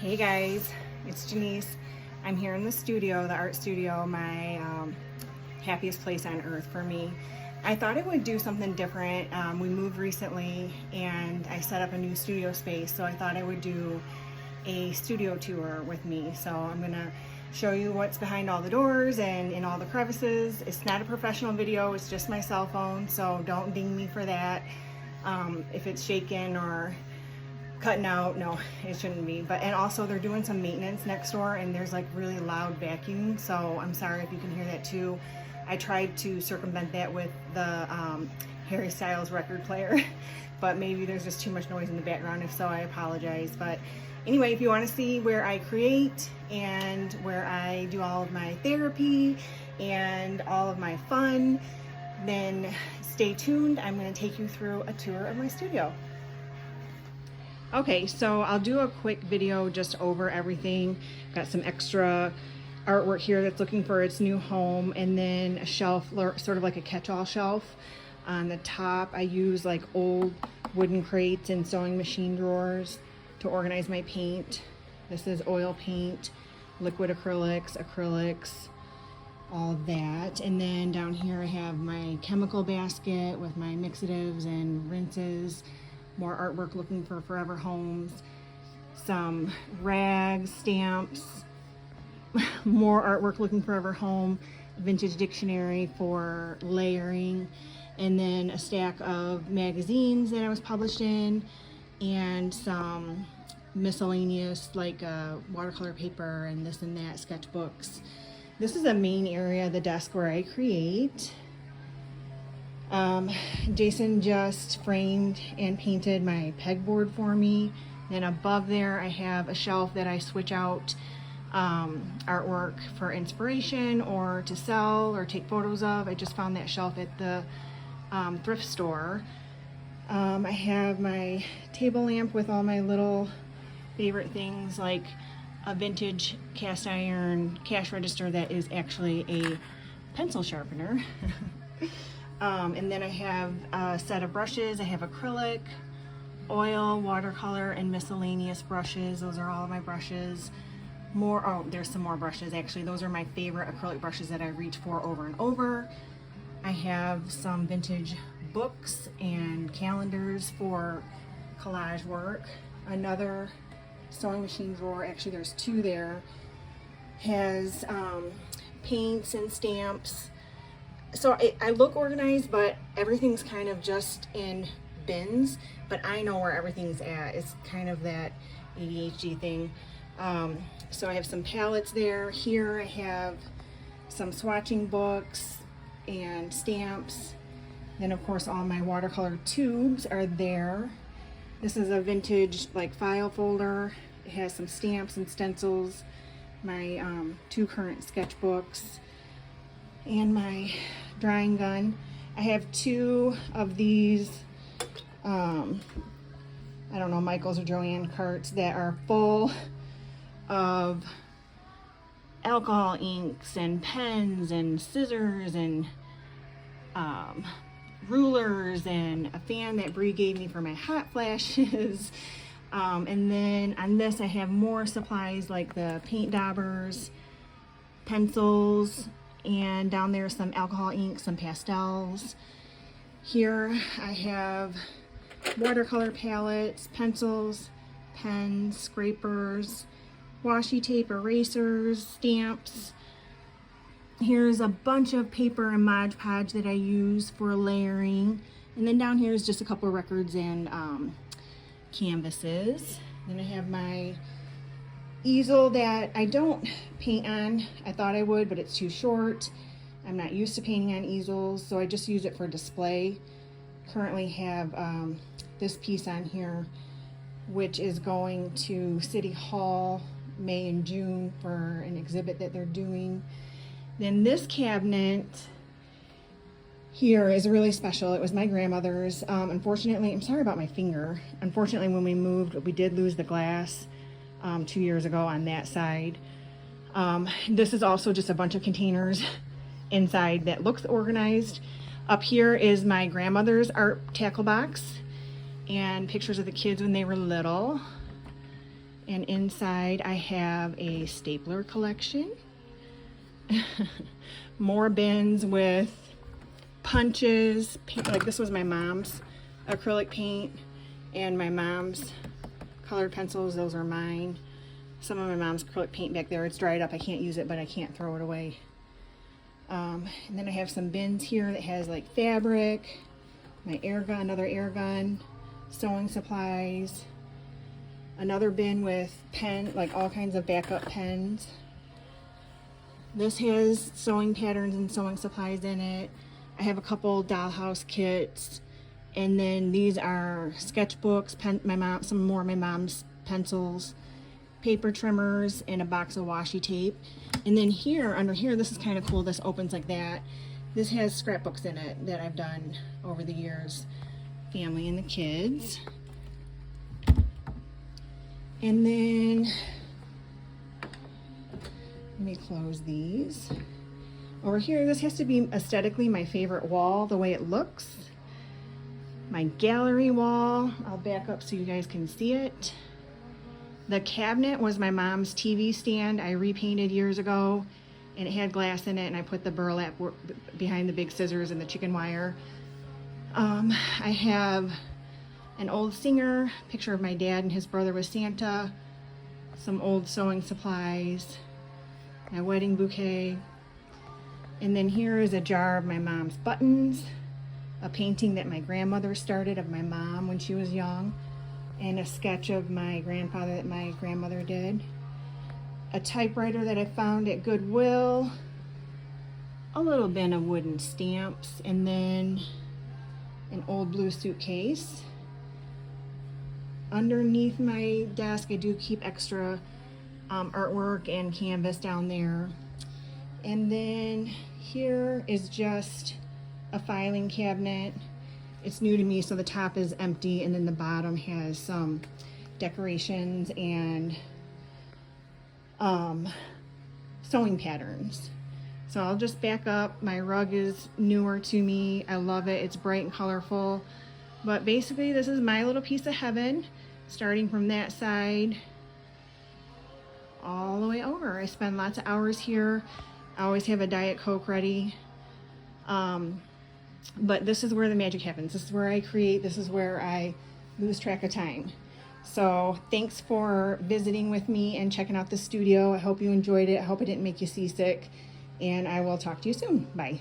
Hey guys, it's Janice. I'm here in the studio, the art studio, my happiest place on earth for me. I thought I would do something different. We moved recently and I set up a new studio space, so I thought I would do a studio tour with me. So I'm gonna show you what's behind all the doors and in all the crevices. It's not a professional video, it's just my cell phone, so don't ding me for that. If it's shaking or cutting out, no, it shouldn't be. And also they're doing some maintenance next door and there's like really loud vacuum, so I'm sorry if you can hear that too. I tried to circumvent that with the Harry Styles record player, but maybe there's just too much noise in the background. If so, I apologize. But anyway, if you want to see where I create and where I do all of my therapy and all of my fun, then stay tuned. I'm going to take you through a tour of my studio. Okay, so I'll do a quick video just over everything. Got some extra artwork here that's looking for its new home, and then a shelf, sort of like a catch-all shelf. On the top, I use like old wooden crates and sewing machine drawers to organize my paint. This is oil paint, liquid acrylics, all that. And then down here I have my chemical basket with my mixatives and rinses. More artwork looking for forever homes, some rags, stamps, more artwork looking forever home, vintage dictionary for layering, and then a stack of magazines that I was published in, and some miscellaneous like watercolor paper and this and that, sketchbooks. This is a main area of the desk where I create. Jason just framed and painted my pegboard for me. Then above there I have a shelf that I switch out artwork for inspiration or to sell or take photos of. I just found that shelf at the thrift store. I have my table lamp with all my little favorite things, like a vintage cast iron cash register that is actually a pencil sharpener. And then I have a set of brushes. I have acrylic, oil, watercolor, and miscellaneous brushes. Those are all of my brushes. There's some more brushes actually. Those are my favorite acrylic brushes that I reach for over and over. I have some vintage books and calendars for collage work. Another sewing machine drawer, actually there's two there, has paints and stamps. So I look organized, but everything's kind of just in bins, but I know where everything's at. It's kind of that ADHD thing. So I have some palettes there. Here I have some swatching books and stamps. Then of course all my watercolor tubes are there. This is a vintage like file folder. It has some stamps and stencils, my two current sketchbooks, and my drying gun. I have two of these, I don't know, Michael's or Joanne carts that are full of alcohol inks and pens and scissors and rulers and a fan that Bree gave me for my hot flashes. And then on this I have more supplies like the paint daubers, pencils, and down there some alcohol ink, some pastels. Here I have watercolor palettes, pencils, pens, scrapers, washi tape, erasers, stamps. Here's a bunch of paper and Mod Podge that I use for layering. And then down here is just a couple of records and canvases. Then I have my easel that I don't paint on. I thought I would, but it's too short. I'm not used to painting on easels, so I just use it for display. Currently have this piece on here, which is going to City Hall May and June for an exhibit that they're doing. Then this cabinet here is really special. It was my grandmother's. Unfortunately, I'm sorry about my finger. Unfortunately, when we moved, we did lose the glass 2 years ago on that side. This is also just a bunch of containers inside that looks organized. Up here is my grandmother's art tackle box and pictures of the kids when they were little. And inside I have a stapler collection. More bins with punches, like this was my mom's acrylic paint and my mom's colored pencils, those are mine. Some of my mom's acrylic paint back there, it's dried up, I can't use it, but I can't throw it away. And then I have some bins here that has like fabric, my air gun, another air gun, sewing supplies, another bin with pen, like all kinds of backup pens. This has sewing patterns and sewing supplies in it. I have a couple dollhouse kits, and then these are sketchbooks, some more of my mom's pencils, paper trimmers, and a box of washi tape. And then here, under here, this is kind of cool. This opens like that. This has scrapbooks in it that I've done over the years, family and the kids. And then let me close these. Over here, this has to be aesthetically my favorite wall, the way it looks. My gallery wall, I'll back up so you guys can see it. The cabinet was my mom's TV stand I repainted years ago, and it had glass in it, and I put the burlap behind the big scissors and the chicken wire. I have an old Singer, picture of my dad and his brother with Santa, some old sewing supplies, my wedding bouquet, and then here is a jar of my mom's buttons, a painting that my grandmother started of my mom when she was young, and a sketch of my grandfather that my grandmother did, a typewriter that I found at Goodwill, a little bin of wooden stamps, and then an old blue suitcase. Underneath my desk, I do keep extra artwork and canvas down there. And then here is just a filing cabinet. It's new to me, so the top is empty, and then the bottom has some decorations and sewing patterns. So I'll just back up. My rug is newer to me. I love it. It's bright and colorful. But basically, this is my little piece of heaven, starting from that side all the way over. I spend lots of hours here. I always have a Diet Coke ready. But this is where the magic happens. This is where I create. This is where I lose track of time. So thanks for visiting with me and checking out the studio. I hope you enjoyed it. I hope it didn't make you seasick. And I will talk to you soon. Bye.